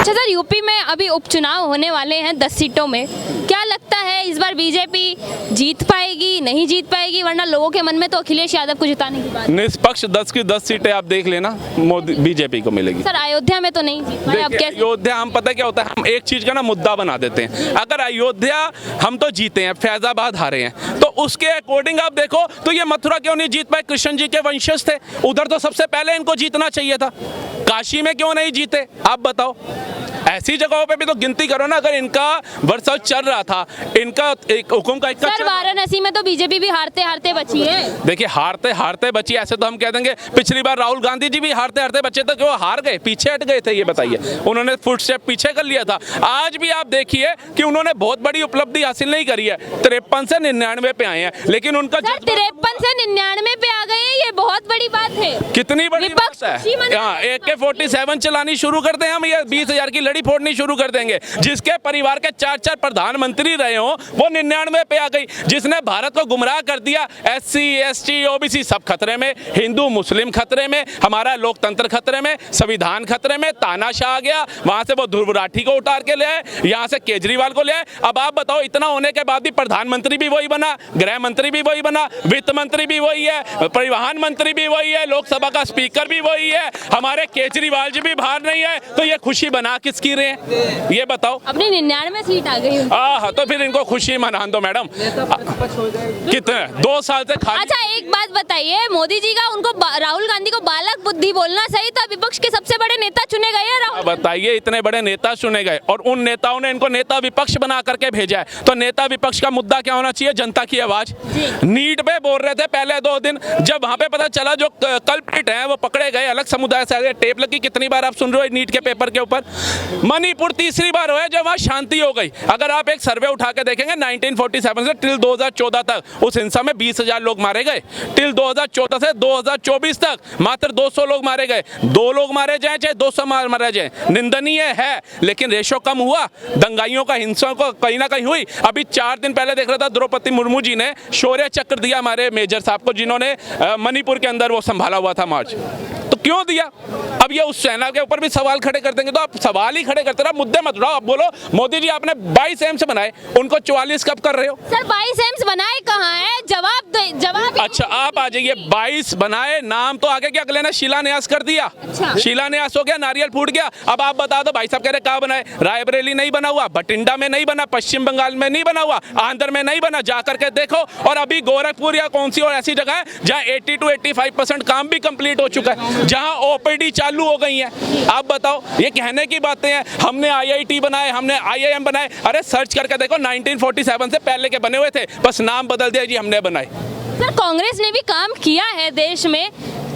अच्छा sir, UP में अभी उपचुनाव होने वाले हैं 10 सीटों में, क्या लगता है इस बार बीजेपी जीत पाएगी, नहीं जीत पाएगी? वरना लोगों के मन में तो अखिलेश यादव को जिताने की बात। निष्पक्ष 10 की 10 सीटें आप देख लेना, मोदी बीजेपी को मिलेगी। सर अयोध्या में तो नहीं जीत पाए, अब देखिए, कैसे? अयोध्या हम पता क्या होता है, हम एक चीज का ना मुद्दा बना देते हैं। अगर अयोध्या हम तो जीते हैं, फैजाबाद हारे हैं, तो उसके अकॉर्डिंग आप देखो तो ये मथुरा क्यों नहीं जीत पाए? कृष्ण जी के वंशज थे, उधर तो सबसे पहले इनको जीतना चाहिए था। काशी में क्यों नहीं जीते आप बताओ? ऐसी जगहों पे भी तो गिनती करो ना। अगर इनका वर्षा चल रहा था, इनका एक हुकुम का सर वाराणसी में तो बीजेपी भी हारते हारते बची है। देखिए, हारते हारते बची, ऐसे तो हम कह देंगे पिछली बार राहुल गांधी जी भी हारते हारते बचे, तो क्यों हार गए, पीछे हट गए थे? ये बताइए, उन्होंने फुटस्टेप पीछे कर लिया था। आज भी आप देखिए कि उन्होंने बहुत बड़ी उपलब्धि हासिल नहीं करी है, 53 से 99 पे आए हैं, लेकिन उनका 53 से 99 पे आ गए हैं, ये बहुत बड़ी बात है। कितनी बड़ी बात है? AK-47 चलानी शुरू कर दें हम, ये 20,000 की लड़ी फोड़नी शुरू कर देंगे। जिसके परिवार के 4-4 प्रधानमंत्री रहे हो वो 99 पे आ गई। जिसने भारत को गुमराह कर दिया, SC ST OBC सब खतरे में, हिंदू मुस्लिम खतरे में, हमारा लोकतंत्र खतरे में, संविधान खतरे में। तानाशाह आ गया, वहां से वो ध्रुव राठी को उतार के ले आए, यहाँ से केजरीवाल को ले आए। अब आप बताओ, इतना होने के बाद भी प्रधानमंत्री भी वही बना, गृह मंत्री भी वही बना, वित्त मंत्री भी वही है, परिवहन मंत्री भी वही है, लोकसभा का स्पीकर भी वही है, हमारे केजरीवाल जी भी बाहर नहीं है। तो ये खुशी बना किसकी रहे हैं ये बताओ? अपनी 99 सीट आ गई। हाँ, तो फिर इनको खुशी मना दो मैडम। कितने 2 साल से खाली। अच्छा एक बात बताइए, मोदी जी का उनको राहुल गांधी को बालक बुद्धि बोलना सही था? विपक्ष के सबसे बड़े नेता चुने गए हैं राहुल। बताइए, इतने बड़े नेता चुने गए और उन नेताओं ने इनको नेता विपक्ष बना करके भेजा है, तो नेता विपक्ष का मुद्दा क्या होना चाहिए? जनता की आवाज। नीट पे बोल रहे थे पहले 2 दिन, जब वहां पे पता चला जो कल्प्रिट हैं वो पकड़े गए, अलग समुदाय से टेप लगी। कितनी बार आप सुन रहे हो नीट के पेपर के ऊपर? मणिपुर तीसरी बार हुआ जब वहां शांति हो गई। अगर आप एक सर्वे उठा के देखेंगे 1947 से टिल 2014 तक उस हिंसा में 20,000 लोग मारे गए। टिल 2014 से 2024 तक मात्र 200 लोग मारे गए। 2 लोग मारे जाए चाहे 200 मारे जाए, निंदनीय है, लेकिन रेशो कम हुआ। दंगाइयों का, हिंसा को कहीं ना कहीं हुई। अभी 4 दिन पहले देख रहा था, द्रौपदी मुर्मू जी ने शौर्य चक्र दिया हमारे मेजर साहब को, जिन्होंने मणिपुर के अंदर वो संभाला हुआ था मार्च। तो क्यों दिया? अब ये उस सेना के ऊपर भी सवाल खड़े कर देंगे, तो आप सवाल ही खड़े करते रहो, मुद्दे मत उठाओ। आप बोलो मोदी जी आपने 22 एम्स बनाए, उनको 44 कब कर रहे हो? सर 22 एम्स बनाए कहाँ है? जवाब। अच्छा आप आ जाइए, 22 बनाए, नाम तो आगे क्या अगले ने शिलान्यास कर दिया। अच्छा। शिलान्यास हो गया, नारियल फूट गया। अब आप बता दो, भाई साहब कह रहे कहाँ बनाए? रायबरेली नहीं बना हुआ, बठिंडा में नहीं बना, पश्चिम बंगाल में नहीं बना हुआ, आंध्र में नहीं बना, जा करके देखो। और अभी गोरखपुर या कौन सी और ऐसी जगह है जहाँ 80 to 85% काम भी कंप्लीट हो चुका है, जहाँ OPD चालू हो गई है। आप बताओ, ये कहने की बातें हैं। हमने IIT बनाए, हमने IIM बनाए। अरे सर्च करके देखो, 1947 से पहले के बने हुए थे, बस नाम बदल दिया जी हमने बनाए। सर कांग्रेस ने भी काम किया है देश में,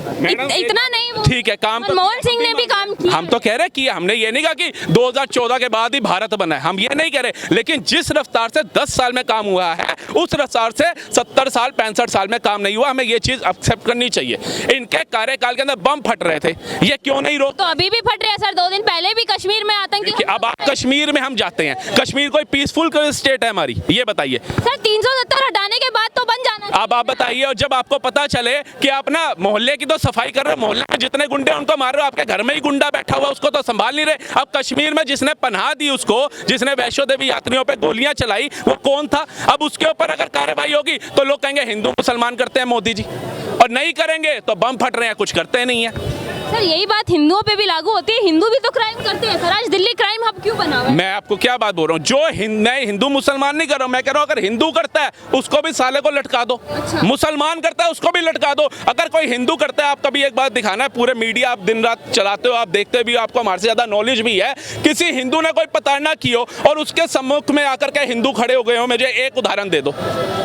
इतना नहीं। ठीक है, काम मनमोहन सिंह ने भी काम किया। हम तो कह रहे किया, हमने ये नहीं कहा कि 2014 के बाद ही भारत बना है, हम ये नहीं कह रहे। लेकिन जिस रफ्तार से 10 साल में काम हुआ है, उस रफ्तार से 70 साल 65 साल में काम नहीं हुआ। हमें ये चीज एक्सेप्ट करनी चाहिए। इनके कार्यकाल के अंदर बम फट रहे थे, ये क्यों नहीं रोक? तो अभी भी फट रहे हैं सर। 2 दिन पहले भी कश्मीर में आतंकी। अब आप कश्मीर में हम जाते हैं, कश्मीर कोई पीसफुल स्टेट है हमारी? ये बताइए। सर 370 हटाने के बाद तो बन जाना। अब आप बताइए, और जब आपको पता चले कि आप ना मोहल्ले की तो सफाई कर रहे हो, मोहल्ले में जितने गुंडे उनको मार रहे हो, आपके घर में ही गुंडा बैठा हुआ उसको तो संभाल नहीं रहे। अब कश्मीर में जिसने पनाह दी, उसको जिसने वैष्णो देवी यात्रियों पे गोलियां चलाई, वो कौन था? अब उसके ऊपर अगर कार्रवाई होगी तो लोग कहेंगे हिंदू मुसलमान करते हैं मोदी जी, और नहीं करेंगे तो बम फट रहे हैं, कुछ करते नहीं है। सर यही बात हिंदुओं पे भी लागू होती है, हिंदू भी तो क्राइम करते हैं सर। आज दिल्ली क्राइम हब क्यों बना हुआ है? मैं आपको क्या बात बोल रहा हूँ, जो मैं हिंदू मुसलमान नहीं कर रहा हूँ, मैं कह रहा हूँ अगर हिंदू करता है उसको भी साले को लटका दो। अच्छा। मुसलमान करता है उसको भी लटका दो। अगर कोई हिंदू करता है, आप कभी एक बात दिखाना है, पूरे मीडिया आप दिन रात चलाते हो, आप देखते भी हो, आपको हमारे से ज्यादा नॉलेज भी है, किसी हिंदू ने कोई प्रताड़ना की हो और उसके सम्मुख में आकर के हिंदू खड़े हो गए हो, मुझे एक उदाहरण दे दो,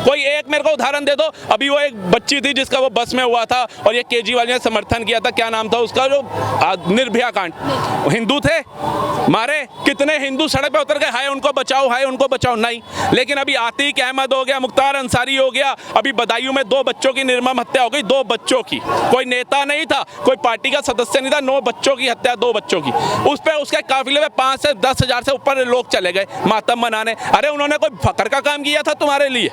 कोई एक मेरे को उदाहरण दे दो। अभी वो एक बच्ची थी जिसका वो बस में हुआ था और ये केजरीवाल ने समर्थन किया था, क्या नाम था उसका, जो निर्भया कांड, हिंदू थे, मारे, कितने हिंदू सड़क पे उतर गए, हाय उनको बचाओ, हाय उनको बचाओ, नहीं। लेकिन अभी आतिक अहमद हो गया, मुख्तार अंसारी हो गया, अभी बदायूं में 2 बच्चों की निर्मम हत्या हो गई, 2 बच्चों की, कोई नेता नहीं था, कोई पार्टी का सदस्य नहीं था, 9 बच्चों की हत्या, 2 बच्चों की। उस पे उसके काफिले में 5 से 10 हजार से ऊपर लोग चले गए मातम मनाने। अरे उन्होंने कोई फकर का काम किया था तुम्हारे लिए?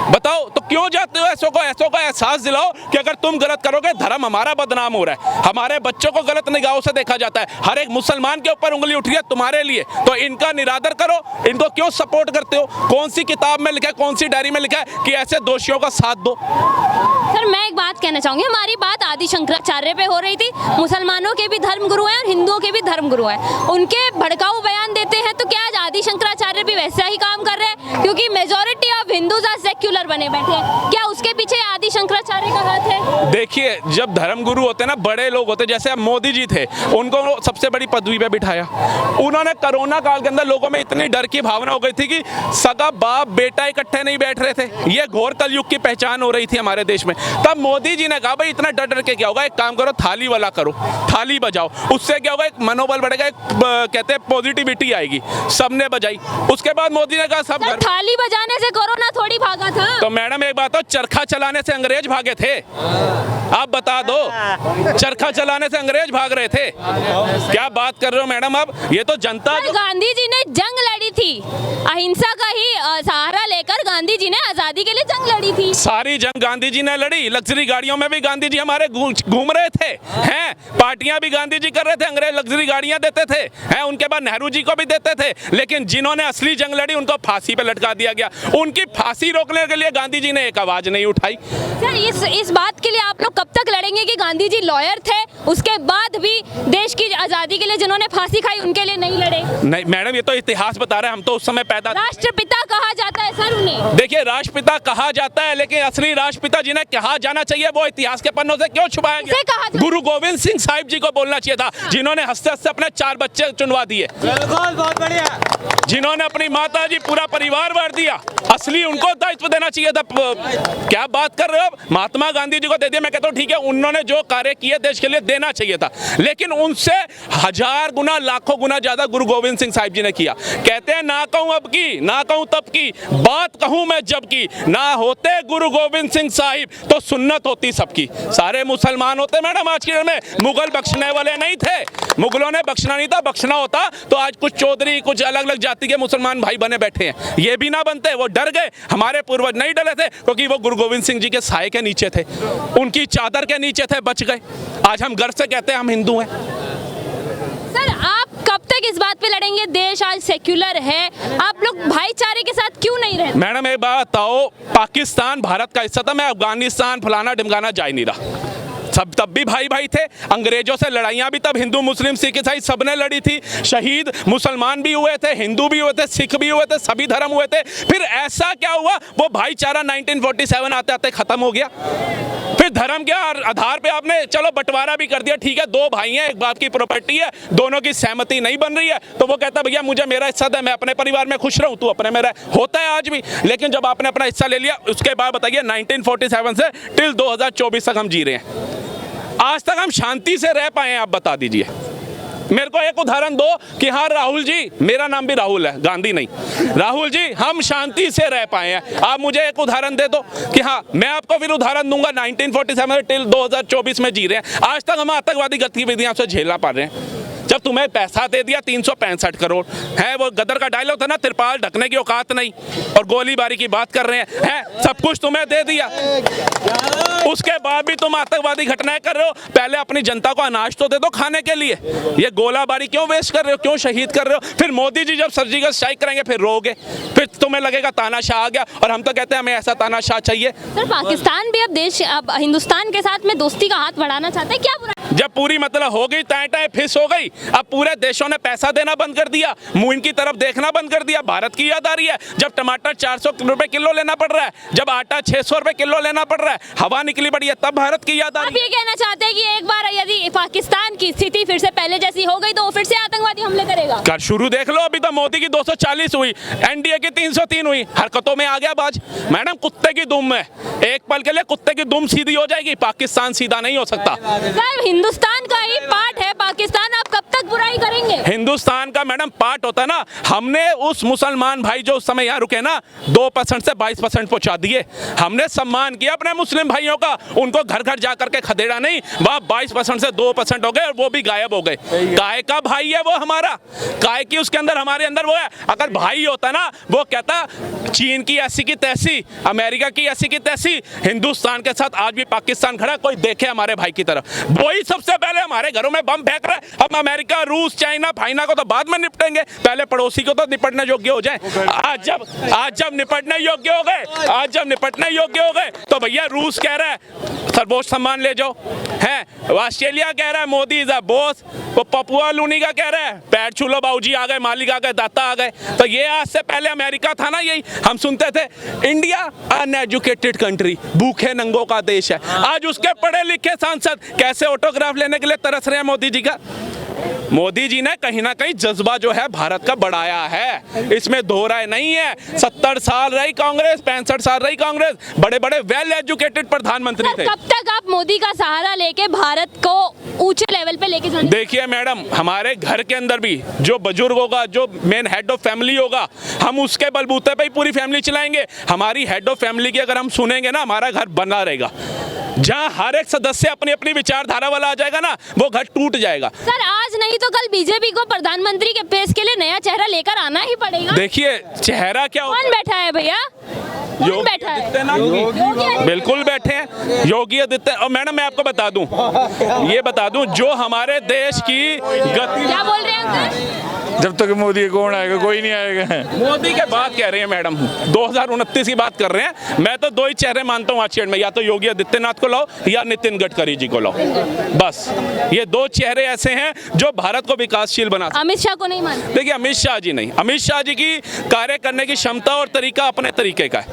बताओ तो क्यों जाते हो? ऐसों को एहसास दिलाओ कि अगर तुम गलत करोगे धर्म हमारा बदनाम हो रहा है, हमारे बच्चों को गलत निगाहों से देखा जाता है, हर एक मुसलमान के ऊपर उंगली उठ रही है तुम्हारे लिए, तो इनका निरादर करो। इनको क्यों सपोर्ट करते हो? कौन सी किताब में लिखा है, कौन सी डायरी में लिखा है कि ऐसे दोषियों का साथ दो? सर मैं एक बात कहना चाहूंगी, हमारी बात आदि शंकराचार्य पे हो रही थी। मुसलमानों के भी धर्म गुरु हैं और हिंदुओं के भी धर्म गुरु हैं, उनके भड़काऊ बयान देते हैं, तो क्या आज आदि शंकराचार्य भी वैसा ही काम कर रहे हैं? क्योंकि मेजोरिटी ऑफ हिंदूज आज सेक्युलर बने बैठे हैं, क्या उसके पीछे आदि शंकराचार्य का हाथ है? देखिए, जब धर्म गुरु होते हैं ना, बड़े लोग होते, जैसे अब मोदी जी थे, उनको सबसे बड़ी पदवी पे बिठाया। उन्होंने कोरोना काल के अंदर लोगों में इतनी डर की भावना हो गई थी कि सगा बाप बेटा इकट्ठे नहीं बैठ रहे थे, ये घोर कलयुग की पहचान हो रही थी हमारे देश में। तब मोदी जी ने कहा भाई इतना डर डर के क्या होगा, एक काम करो, थाली वाला करो, थाली बजाओ, उससे क्या होगा, एक मनोबल बढ़ेगा, एक कहते हैं पॉजिटिविटी आएगी। सबने बजाई, उसके बाद मोदी ने कहा सब थाली बजाने से कोरोना थोड़ी भागा था। तो मैडम एक बात हो, चरखा चलाने से अंग्रेज भागे थे? आप बता दो, चरखा चलाने से अंग्रेज भाग रहे थे? क्या बात कर रहे हो मैडम आप? ये तो जनता गांधी जी ने जंग लड़ी थी, अहिंसा का ही सहारा लेकर गांधी जी ने आजादी के लिए जंग लड़ी थी। सारी जंग गांधी जी ने लड़ी, लग्जरी गाड़ियों में भी गांधी जी हमारे घूम रहे थे, हैं? पार्टियां भी गांधी जी कर रहे थे, अंग्रेज लग्जरी गाड़ियां देते थे, हैं? उनके बाद नेहरू जी को भी देते थे, लेकिन जिन्होंने असली जंग लड़ी उनको फांसी पे लटका दिया गया। उनकी फांसी रोकने के लिए गांधी जी ने एक आवाज नहीं उठाई। सर इस बात के लिए आप लोग कब तक लड़ेंगे कि गांधी जी लॉयर थे, उसके बाद भी देश की आजादी के लिए जिन्होंने फांसी खाई उनके लिए नहीं लड़े? नहीं मैडम, ये तो इतिहास बता रहे हैं, हम तो उस समय पैदा। राष्ट्रपिता कहा जाता है सर उन्हें। देखिए, राष्ट्रपिता कहा जाता है, लेकिन असली राष्ट्रपिता जिन्हें कहा जाना चाहिए वो इतिहास के पन्नों से क्यों छुपाया गया? गुरु गोविंद सिंह साहिब जी को बोलना चाहिए था, जिन्होंने हंसते हंसते अपने 4 बच्चे चुनवा दिए, बहुत बढ़िया, जिन्होंने अपनी माता जी पूरा परिवार मार दिया। असली उनको दायित्व देना चाहिए था। क्या बात कर रहे हो? महात्मा गांधी जी को दे दिया। मैं कहता हूँ ठीक है, उन्होंने जो कार्य किए देश के लिए देना चाहिए था, लेकिन उनसे 1000 गुना लाखों गुना ज्यादा गुरु गोविंद सिंह साहिब जी ने किया। कहते हैं ना कहूं अब की, ना कहूं तब की, बात कहूं मैं जब की, ना होते गुरु गोविंद सिंह साहिब तो सुन्नत होती सबकी। सारे मुसलमान होते मैडम आज के में, मुगल बख्शने वाले नहीं थे, मुगलों ने बख्शना नहीं था, बख्शना होता तो आज कुछ चौधरी कुछ अलग अलग जाति के मुसलमान भाई बने बैठे हैं, ये भी ना बनते। वो डर गए, हमारे पूर्वज नहीं डरे थे क्योंकि वो गुरु गोविंद सिंह जी के साए के नीचे थे, उनकी चादर के नीचे थे, बच गए। आज हम गर्व से कहते हैं हम हिंदू हैं। सर आप कब तक इस बात पे लड़ेंगे? देश आज सेक्युलर है, आप लोग भाईचारे के साथ क्यों नहीं रहते? मैडम एक बात बताओ, पाकिस्तान भारत का हिस्सा था, मैं अफगानिस्तान फलाना ढिमकाना जा ही नहीं रहा। सब तब भी भाई भाई थे, अंग्रेजों से लड़ाइयाँ भी तब हिंदू मुस्लिम सिख ईसाई सबने लड़ी थी, शहीद मुसलमान भी हुए थे, हिंदू भी हुए थे, सिख भी हुए थे, सभी धर्म हुए थे। फिर ऐसा क्या हुआ, वो भाईचारा 1947 आते आते खत्म हो गया। फिर धर्म के आधार पे आपने चलो बंटवारा भी कर दिया, ठीक है, 2 भाई हैं, एक बाप की प्रॉपर्टी है, दोनों की सहमति नहीं बन रही है, तो वो कहता है भैया मुझे मेरा हिस्सा दे, मैं अपने परिवार में खुश रहूं, तू अपने में रह। होता है आज भी, लेकिन जब आपने अपना हिस्सा ले लिया, उसके बाद बताइए 1947 से टिल 2024 तक हम जी रहे हैं, आज तक हम शांति से रह पाए हैं? आप बता दीजिए मेरे को एक उदाहरण दो कि हाँ राहुल जी, मेरा नाम भी राहुल है, गांधी नहीं, राहुल जी, हम शांति से रह पाए हैं। आप मुझे एक उदाहरण दे दो कि हाँ, मैं आपको फिर उदाहरण दूंगा 1947 टिल 2024 में जी रहे हैं, आज तक हम आतंकवादी गतिविधियां से झेलना पा रहे हैं। जब तुम्हें पैसा दे दिया 365 करोड़ है, वो गदर का डायलॉग था ना, तिरपाल ढकने की औकात नहीं, और गोलीबारी की बात कर रहे हैं, सब कुछ तुम्हें दे दिया, उसके बाद भी तुम आतंकवादी घटनाएं कर रहे हो। पहले अपनी जनता को अनाज तो दे दो खाने के लिए, ये गोलाबारी क्यों वेस्ट कर रहे हो, क्यों शहीद कर रहे हो? फिर मोदी जी जब सर्जिकल स्ट्राइक करेंगे फिर रोगे, फिर तुम्हें लगेगा तानाशाह आ गया, और हम तो कहते हैं हमें ऐसा तानाशाह चाहिए। सर पाकिस्तान भी अब हिंदुस्तान के साथ में दोस्ती का हाथ बढ़ाना चाहते हैं, क्या बुरा? जब पूरी मतलब हो गई, टाए टाए फिस हो गई, अब पूरे देशों ने पैसा देना बंद कर दिया, मुंह इनकी तरफ देखना बंद कर दिया, भारत की याद आ रही है। जब टमाटर 400 रुपए किलो लेना पड़ रहा है, जब आटा 600 रुपए किलो लेना पड़ रहा है, हवा निकली पड़ी है, तब भारत की याद आ आप रही ये कहना चाहते हैं कि एक बार यदि पाकिस्तान की स्थिति फिर से पहले जैसी हो गई तो वो फिर से आतंकवादी हमले करेगा? कर शुरू देख लो, अभी तो मोदी की 240 हुई, एनडीए की 303 हुई, हरकतों में आ गया बाज। मैडम कुत्ते की दुम है, एक पल के लिए कुत्ते की दुम सीधी हो जाएगी, पाकिस्तान सीधा नहीं हो सकता। सर हिंदुस्तान का ही पार्ट है पाकिस्तान, आप कब तक बुराई करेंगे? हिंदुस्तान का मैडम पार्ट होता है ना, हमने उस मुसलमान भाई जो उस समय यहाँ रुके ना 2% से 22% पहुंचा दिए, हमने सम्मान किया अपने मुस्लिम भाइयों का, उनको घर घर जा करके खदेड़ा नहीं, वहां 22% से 2% हो गए और वो भी गायब हो गए। काय का भाई है वो हमारा, काय की उसके अंदर हमारे अंदर वो है। अगर भाई होता ना वो कहता चीन की ऐसी की तैसी, अमेरिका की ऐसी की तैसी, हिंदुस्तान के साथ आज भी पाकिस्तान खड़ा, कोई देखे हमारे भाई की तरफ। वही सबसे पहले हमारे घरों में बम फेंक रहा है। हम अमेरिका, रूस, चाइना, फाइना को तो बाद में निपटेंगे, पहले पड़ोसी को तो निपटने योग्य हो जाए। आज जब निपटने योग्य हो गए, तो भैया रूस कह रहा है सर्वोच्च सम्मान ले जाओ, है ऑस्ट्रेलिया कह रहा है मोदी इज अ बॉस, वो पपुआ लूनी का कह रहा है पैर छू लो बाबूजी आ गए, मालिक आ गए, दाता आ गए। तो ये आज से पहले अमेरिका था ना, यही हम सुनते थे इंडिया अनएजुकेटेड कंट्री, भूखे नंगों का देश है। आज उसके पढ़े लिखे सांसद कैसे ऑटोग्राफ लेने के लिए तरस रहे हैं मोदी जी का। मोदी जी ने कहीं ना कहीं जज्बा जो है भारत का बढ़ाया है, इसमें दो राय नहीं है। 70 साल रही कांग्रेस, 65 साल रही कांग्रेस, बड़े बड़े वेल एजुकेटेड प्रधानमंत्री थे। कब तक आप मोदी का सहारा लेके भारत को ऊंचे लेवल पे लेके जाएंगे? देखिए मैडम, हमारे घर के अंदर भी जो बुजुर्ग होगा, जो मेन हेड ऑफ फैमिली होगा, हम उसके बलबूते पे ही पूरी फैमिली चलाएंगे। हमारी हेड ऑफ फैमिली की अगर हम सुनेंगे ना, हमारा घर बना रहेगा। जहां हर एक सदस्य अपनी अपनी विचारधारा वाला आ जाएगा ना, वो घर टूट जाएगा। सर आज नहीं तो कल बीजेपी को प्रधानमंत्री के पेश के लिए नया चेहरा लेकर आना ही पड़ेगा। देखिए चेहरा क्या कौन बैठा है भैया? कौन बैठा है? आदित्यनाथ बिल्कुल बैठे हैं, योगी आदित्यनाथ। और मैडम मैं आपको बता दूं जो हमारे देश की गति, क्या बोल रहे हैं अंकल? जब तक मोदी कौन आएगा, कोई नहीं आएगा। मोदी के बात कह रहे हैं मैडम, 2029 की बात कर रहे हैं। मैं तो दो ही चेहरे मानता हूँ आज की डेट में, या तो योगी आदित्यनाथ को लाओ या नितिन गडकरी जी को लाओ, बस ये दो चेहरे ऐसे हैं जो भारत को विकासशील बना। अमित शाह को नहीं मानते? देखिए अमित शाह जी नहीं, अमित शाह जी की कार्य करने की क्षमता और तरीका अपने तरीके का है,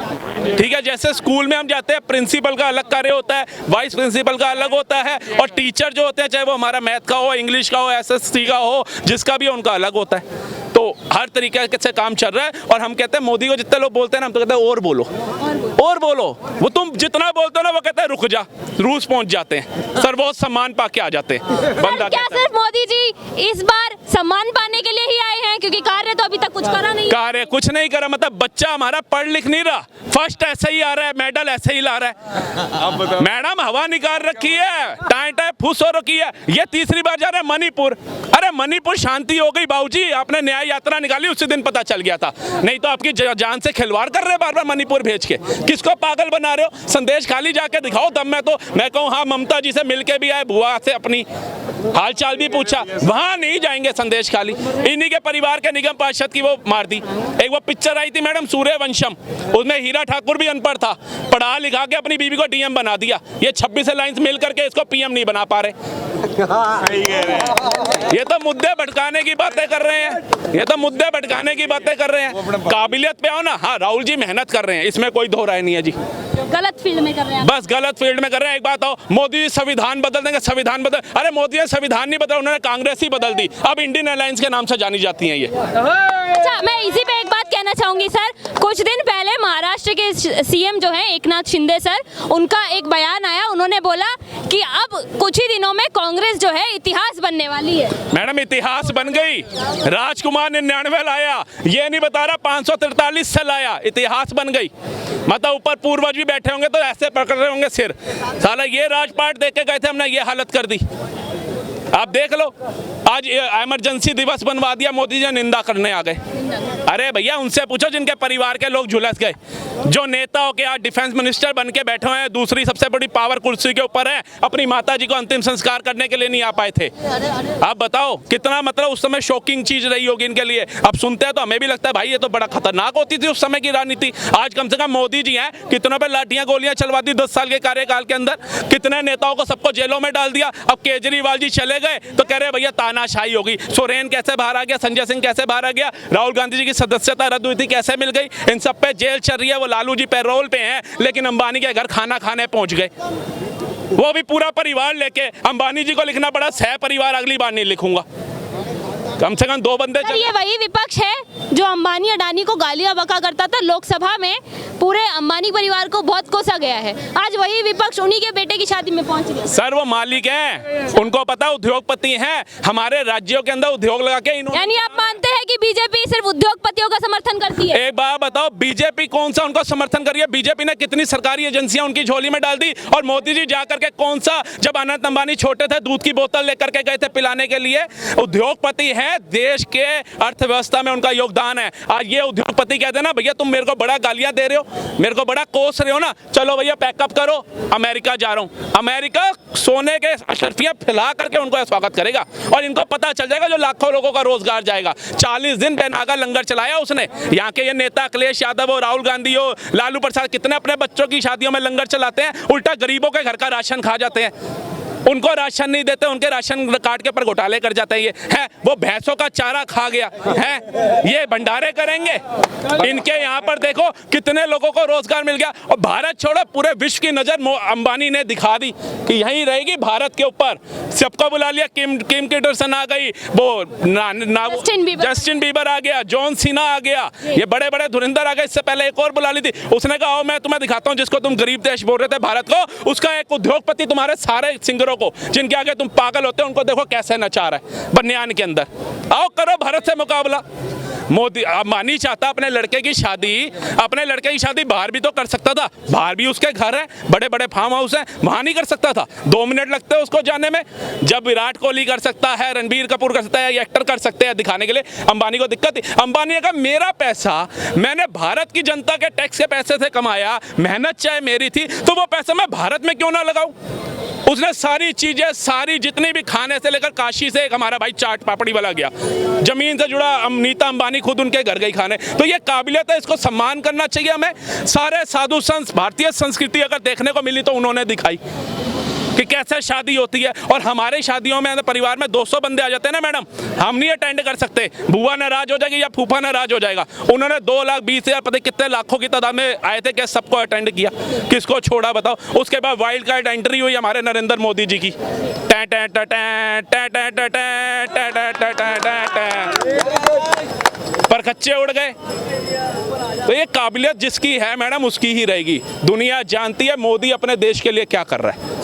ठीक है। जैसे स्कूल में हम जाते हैं, प्रिंसिपल का अलग कार्य होता है, वाइस प्रिंसिपल का अलग होता है, और टीचर जो होते हैं चाहे वो हमारा मैथ का हो, इंग्लिश का हो, एसएससी का हो, जिसका भी उनका अलग होता है। तो हर तरीके से काम चल रहा है। और हम कहते हैं मोदी को, जितने लोग बोलते हैं ना, हम तो कहते हैं और बोलो। वो तुम जितना बोलते हो ना, वो कहते हैं रुक जा, रूस पहुंच जाते हैं, सर्वोच्च सम्मान पाके आ जाते हैं। बंदा क्या सिर्फ मोदी जी इस बार सम्मान पाने के लिए ही आए हैं? क्योंकि कार्य तो अभी तक कुछ करा नहीं। कार्य कुछ नहीं करा, मतलब बच्चा हमारा पढ़ लिख नहीं रहा, फर्स्ट ऐसे ही आ रहा है, मेडल ऐसे ही ला रहा है। मैडम हवा निकाल रखी है, टाइम फुस हो रखी है। ये तीसरी बार जा रहा है मणिपुर। अरे मणिपुर शांति हो गई बाबूजी, आपने न्याय यात्रा निकाली, उसी दिन पता चल गया था। नहीं तो आपकी जान से खिलवाड़ कर रहे हैं बार बार मणिपुर भेज के। किसको पागल बना रहे हो? संदेश खाली जाके दिखाओ दम में। तो मैं कहूँ हाँ, ममता जी से मिलके भी आए, बुआ से अपनी हाल चाल भी पूछा, वहां नहीं जाएंगे संदेश खाली। इन्हीं के परिवार के निगम पार्षद की वो मार दी। एक वो पिक्चर आई थी मैडम सूर्यवंशम, उसमें हीरा ठाकुर भी अनपढ़ था, पढ़ा लिखा के अपनी बीवी को डीएम बना दिया। ये 26 लाइन्स मिल करके इसको पीएम नहीं बना पा रहे। ये तो मुद्दे भटकाने की बातें कर रहे हैं, काबिलियत पे आओ ना। हाँ राहुल जी मेहनत कर रहे हैं, इसमें कोई दो राय नहीं है जी, गलत फील्ड में कर रहे हैं। बस गलत फील्ड में कर रहे हैं। एक बात आओ, मोदी संविधान बदल देंगे, संविधान बदल, अरे मोदी ने संविधान नहीं बदला, उन्होंने कांग्रेस ही बदल दी। अब इंडियन अलायंस के नाम से जानी जाती हैं ये। अच्छा मैं इसी पे एक बात कहना चाहूंगी सर, कुछ दिन पहले महाराष्ट्र के सीएम जो है एकनाथ शिंदे सर, उनका एक बयान आया, उन्होंने बोला कि अब कुछ ही दिनों में कांग्रेस जो है इतिहास बनने वाली है। मैडम इतिहास बन गई, राजकुमार 99 लाया, ये नहीं बता रहा 543 से लाया, इतिहास बन गई। मतलब ऊपर पूर्वज भी बैठे होंगे तो ऐसे पकड़ रहे होंगे सिर, साला ये राजपाट देख के गए थे, हमने ये हालत कर दी। आप देख लो, आज इमरजेंसी दिवस बनवा दिया, मोदी जी निंदा करने आ गए। अरे भैया उनसे पूछो जिनके परिवार के लोग झुलस गए, जो नेता होके आज डिफेंस मिनिस्टर बन के बैठे हुए हैं, दूसरी सबसे बड़ी पावर कुर्सी के ऊपर है, अपनी माता जी को अंतिम संस्कार करने के लिए नहीं आ पाए थे। आप बताओ कितना मतलब उस समय शॉकिंग चीज रही होगी इनके लिए। अब सुनते हैं तो हमें भी लगता है भाई ये तो बड़ा खतरनाक होती थी उस समय की राजनीति। आज कम से कम मोदी जी हैं, कितनों पे लाठियां गोलियां चलवा दी 10 साल के कार्यकाल के अंदर, कितने नेताओं को सबको जेलों में डाल दिया। अब केजरीवाल जी चले गए तो कह रहे भैया ताना तानाशाही होगी। सोरेन कैसे बाहर आ गया, संजय सिंह कैसे बाहर आ गया, राहुल गांधी जी की सदस्यता रद्द हुई थी कैसे मिल गई, इन सब पे जेल चल रही है। वो लालू जी पैरोल पे हैं, लेकिन अंबानी के घर खाना खाने पहुंच गए, वो भी पूरा परिवार लेके। अंबानी जी को लिखना पड़ा सह परिवार, अगली बार नहीं लिखूंगा, कम से कम 2 बंदे सर, ये वही विपक्ष है जो अंबानी अडानी को गालियां बका करता था लोकसभा में, पूरे अंबानी परिवार को बहुत कोसा गया है। आज वही विपक्ष उन्हीं के बेटे की शादी में पहुंच गया। सर वो मालिक हैं, उनको पता उद्योगपति हैं, हमारे राज्यों के अंदर उद्योग लगा के यानी आप मानते हैं कि बीजेपी सिर्फ उद्योगपतियों का समर्थन करती है? एक बात बताओ, बीजेपी कौन सा उनको समर्थन करिए? बीजेपी ने कितनी सरकारी एजेंसियां उनकी झोली में डाल दी, और मोदी जी जाकर के कौन सा, जब अनंत अंबानी छोटे थे दूध की बोतल लेकर के गए थे पिलाने के लिए। उद्योगपति हैं, देश के अर्थव्यवस्था में उनका योगदान है। आज ये उद्योगपति कहते हैं ना, भैया तुम मेरे को बड़ा गालियां दे रहे हो, मेरे को बड़ा कोस रहे हो ना, चलो भैया पैकअप करो, अमेरिका जा रहा हूं। अमेरिका सोने के अशर्फियां फैला करके उनको स्वागत करेगा, और इनको पता चल जाएगा जो लाखों लोगों का रोजगार जाएगा। 40 दिन बेनागा लंगर चलाया उसने। यहाँ के ये नेता अखिलेश यादव हो, राहुल गांधी हो, लालू प्रसाद, कितने अपने बच्चों की शादियों में लंगर चलाते हैं, उल्टा गरीबों के घर का राशन खा जाते हैं। उनको राशन नहीं देते, उनके राशन कार्ड के ऊपर घोटाले कर जाते हैं। ये है वो भैंसों का चारा खा गया है, ये भंडारे करेंगे। इनके यहाँ पर देखो कितने लोगों को रोजगार मिल गया। और भारत छोड़ो, पूरे विश्व की नजर अंबानी ने दिखा दी कि यहीं रहेगी भारत के ऊपर। सबको बुला लिया, किम किर्डसन आ गई, वो जस्टिन बीबर आ गया, जॉन सीना आ गया, ये बड़े बड़े धुरंधर आ गए। इससे पहले एक और बुला ली थी, उसने कहा आओ मैं तुम्हें दिखाता हूँ जिसको तुम गरीब देश बोल रहे थे भारत को, उसका एक उद्योगपति तुम्हारे सारे सिंगरों को जिनके आगे तुम पागल होते हो उनको देखो कैसे नचा रहा है बनियान के अंदर। आओ करो भारत से मुकाबला। मोदी अंबानी चाहता अपने लड़के की शादी बाहर भी तो कर सकता था, बाहर भी उसके घर है, बड़े बड़े फार्म हाउस हैं, वहां नहीं कर सकता था? 2 मिनट लगते हैं उसको जाने में, जब विराट कोहली कर सकता है, रणबीर कपूर कर सकता है, ये एक्टर कर सकते हैं दिखाने के लिए। अंबानी को दिक्कत थी। अंबानी ने कहा मेरा पैसा मैंने भारत की जनता के टैक्स के पैसे से कमाया, मेहनत चाहे मेरी थी, तो वो पैसा मैं भारत में क्यों ना लगाऊं? उसने सारी चीजें, सारी जितनी भी खाने से लेकर, काशी से एक हमारा भाई चाट पापड़ी वाला गया, जमीन से जुड़ा नीता अंबानी खुद उनके घर गई खाने। तो ये काबिलियत है, इसको सम्मान करना चाहिए हमें। सारे साधु संत, भारतीय संस्कृति अगर देखने को मिली तो उन्होंने दिखाई कि कैसे शादी होती है। और हमारे शादियों में परिवार में 200 बंदे आ जाते हैं ना मैडम, हम नहीं अटेंड कर सकते, बुआ नाराज हो जाएगी या फूफा नाराज हो जाएगा। उन्होंने 2,20,000 पता कितने लाखों की तादाद में आए थे, क्या सबको अटेंड किया, किसको छोड़ा बताओ? उसके बाद वाइल्ड कार्ड एंट्री हुई हमारे नरेंद्र मोदी जी की, पर खच्चे उड़ गए। तो ये काबिलियत जिसकी है मैडम उसकी ही रहेगी। दुनिया जानती है मोदी अपने देश के लिए क्या कर रहा है।